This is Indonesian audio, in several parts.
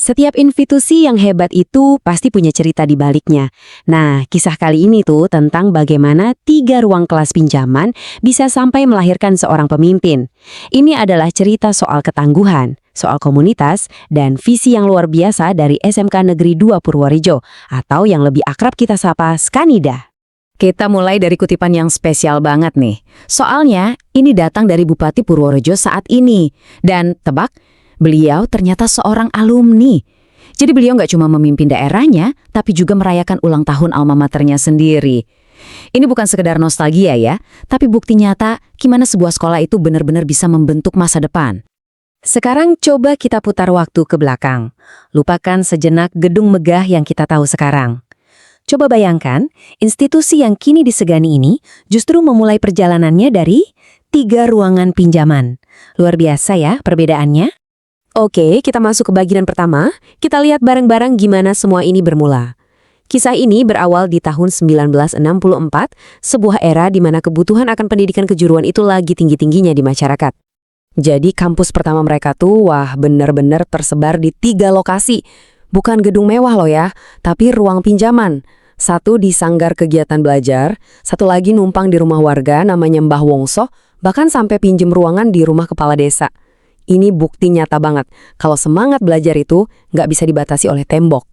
Setiap institusi yang hebat itu pasti punya cerita di baliknya. Nah, kisah kali ini tuh tentang bagaimana 3 ruang kelas pinjaman bisa sampai melahirkan seorang pemimpin. Ini adalah cerita soal ketangguhan, soal komunitas, dan visi yang luar biasa dari SMK Negeri 2 Purworejo, atau yang lebih akrab kita sapa Skanida. Kita mulai dari kutipan yang spesial banget nih. Soalnya, ini datang dari Bupati Purworejo saat ini. Dan tebak, beliau ternyata seorang alumni. Jadi beliau nggak cuma memimpin daerahnya, tapi juga merayakan ulang tahun alma maternya sendiri. Ini bukan sekedar nostalgia ya, tapi bukti nyata gimana sebuah sekolah itu benar-benar bisa membentuk masa depan. Sekarang coba kita putar waktu ke belakang. Lupakan sejenak gedung megah yang kita tahu sekarang. Coba bayangkan, institusi yang kini disegani ini justru memulai perjalanannya dari 3 ruangan pinjaman. Luar biasa ya perbedaannya. Oke, kita masuk ke bagian pertama. Kita lihat bareng-bareng gimana semua ini bermula. Kisah ini berawal di tahun 1964, sebuah era di mana kebutuhan akan pendidikan kejuruan itu lagi tinggi-tingginya di masyarakat. Jadi kampus pertama mereka tuh, wah bener-bener tersebar di 3 lokasi. Bukan gedung mewah loh ya, tapi ruang pinjaman. Satu di sanggar kegiatan belajar, satu lagi numpang di rumah warga namanya Mbah Wongso, bahkan sampai pinjem ruangan di rumah kepala desa. Ini bukti nyata banget kalau semangat belajar itu nggak bisa dibatasi oleh tembok.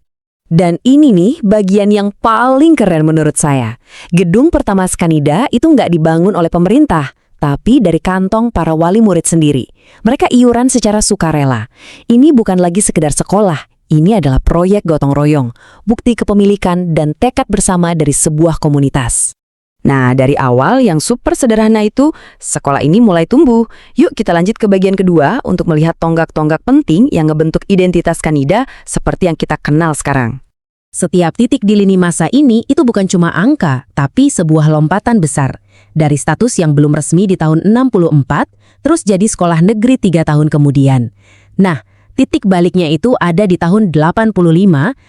Dan ini nih bagian yang paling keren menurut saya. Gedung pertama Skanida itu nggak dibangun oleh pemerintah, tapi dari kantong para wali murid sendiri. Mereka iuran secara sukarela. Ini bukan lagi sekedar sekolah, ini adalah proyek gotong royong, bukti kepemilikan dan tekad bersama dari sebuah komunitas. Nah, dari awal yang super sederhana itu, sekolah ini mulai tumbuh. Yuk kita lanjut ke bagian kedua untuk melihat tonggak-tonggak penting yang ngebentuk identitas Skanida seperti yang kita kenal sekarang. Setiap titik di lini masa ini itu bukan cuma angka, tapi sebuah lompatan besar. Dari status yang belum resmi di tahun 64, terus jadi sekolah negeri 3 tahun kemudian. Nah, titik baliknya itu ada di tahun 85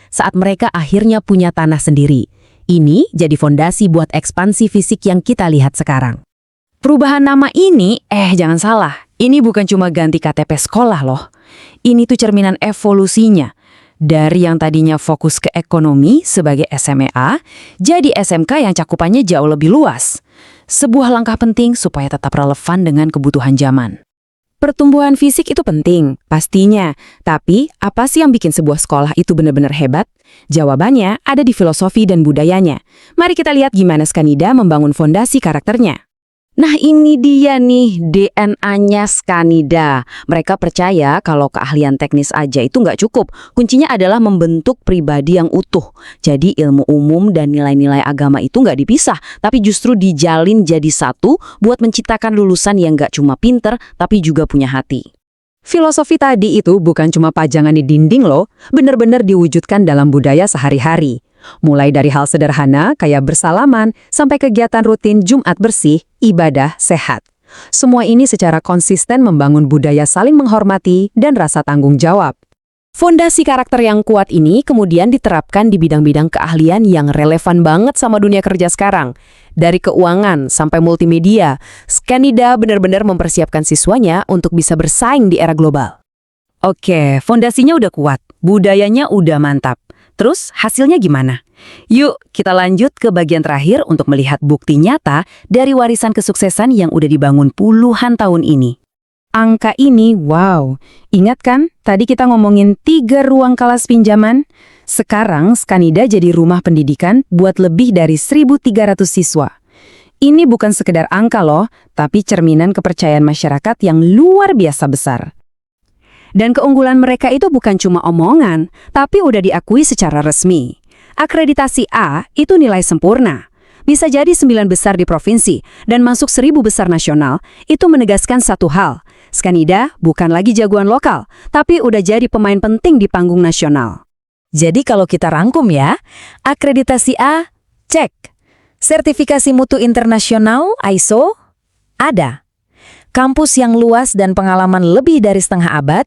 saat mereka akhirnya punya tanah sendiri. Ini jadi fondasi buat ekspansi fisik yang kita lihat sekarang. Perubahan nama ini, jangan salah, ini bukan cuma ganti KTP sekolah loh. Ini tuh cerminan evolusinya. Dari yang tadinya fokus ke ekonomi sebagai SMEA, jadi SMK yang cakupannya jauh lebih luas. Sebuah langkah penting supaya tetap relevan dengan kebutuhan zaman. Pertumbuhan fisik itu penting, pastinya. Tapi, apa sih yang bikin sebuah sekolah itu benar-benar hebat? Jawabannya ada di filosofi dan budayanya. Mari kita lihat gimana Skanida membangun fondasi karakternya. Nah ini dia nih DNA-nya Skanida. Mereka percaya kalau keahlian teknis aja itu nggak cukup. Kuncinya adalah membentuk pribadi yang utuh. Jadi ilmu umum dan nilai-nilai agama itu nggak dipisah, tapi justru dijalin jadi satu buat menciptakan lulusan yang nggak cuma pinter, tapi juga punya hati. Filosofi tadi itu bukan cuma pajangan di dinding loh, benar-benar diwujudkan dalam budaya sehari-hari. Mulai dari hal sederhana kayak bersalaman sampai kegiatan rutin Jumat bersih, ibadah sehat. Semua ini secara konsisten membangun budaya saling menghormati dan rasa tanggung jawab. Fondasi karakter yang kuat ini kemudian diterapkan di bidang-bidang keahlian yang relevan banget sama dunia kerja sekarang. Dari keuangan sampai multimedia, Skanida benar-benar mempersiapkan siswanya untuk bisa bersaing di era global. Oke, fondasinya udah kuat, budayanya udah mantap. Terus hasilnya gimana? Yuk kita lanjut ke bagian terakhir untuk melihat bukti nyata dari warisan kesuksesan yang udah dibangun puluhan tahun ini. Angka ini, wow. Ingat kan tadi kita ngomongin 3 ruang kelas pinjaman? Sekarang Skanida jadi rumah pendidikan buat lebih dari 1.300 siswa. Ini bukan sekedar angka loh, tapi cerminan kepercayaan masyarakat yang luar biasa besar. Dan keunggulan mereka itu bukan cuma omongan, tapi udah diakui secara resmi. Akreditasi A itu nilai sempurna. Bisa jadi 9 besar di provinsi dan masuk 1.000 besar nasional. Itu menegaskan satu hal. Skanida bukan lagi jagoan lokal, tapi udah jadi pemain penting di panggung nasional. Jadi kalau kita rangkum ya, akreditasi A, cek. Sertifikasi mutu internasional, ISO, ada. Kampus yang luas dan pengalaman lebih dari setengah abad.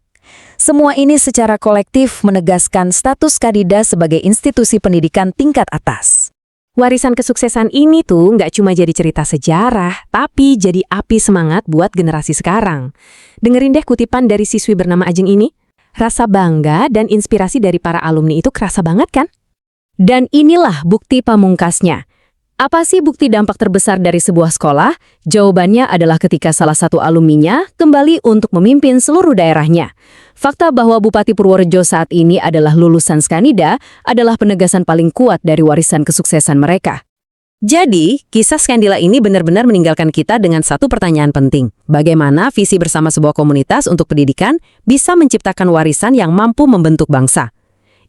Semua ini secara kolektif menegaskan status Skanida sebagai institusi pendidikan tingkat atas. Warisan kesuksesan ini tuh nggak cuma jadi cerita sejarah, tapi jadi api semangat buat generasi sekarang. Dengerin deh kutipan dari siswi bernama Ajeng ini. Rasa bangga dan inspirasi dari para alumni itu kerasa banget kan? Dan inilah bukti pamungkasnya. Apa sih bukti dampak terbesar dari sebuah sekolah? Jawabannya adalah ketika salah satu alumninya kembali untuk memimpin seluruh daerahnya. Fakta bahwa Bupati Purworejo saat ini adalah lulusan Skanida adalah penegasan paling kuat dari warisan kesuksesan mereka. Jadi, kisah Skandila ini benar-benar meninggalkan kita dengan satu pertanyaan penting. Bagaimana visi bersama sebuah komunitas untuk pendidikan bisa menciptakan warisan yang mampu membentuk bangsa?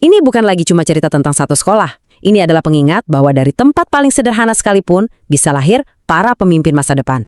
Ini bukan lagi cuma cerita tentang satu sekolah. Ini adalah pengingat bahwa dari tempat paling sederhana sekalipun bisa lahir para pemimpin masa depan.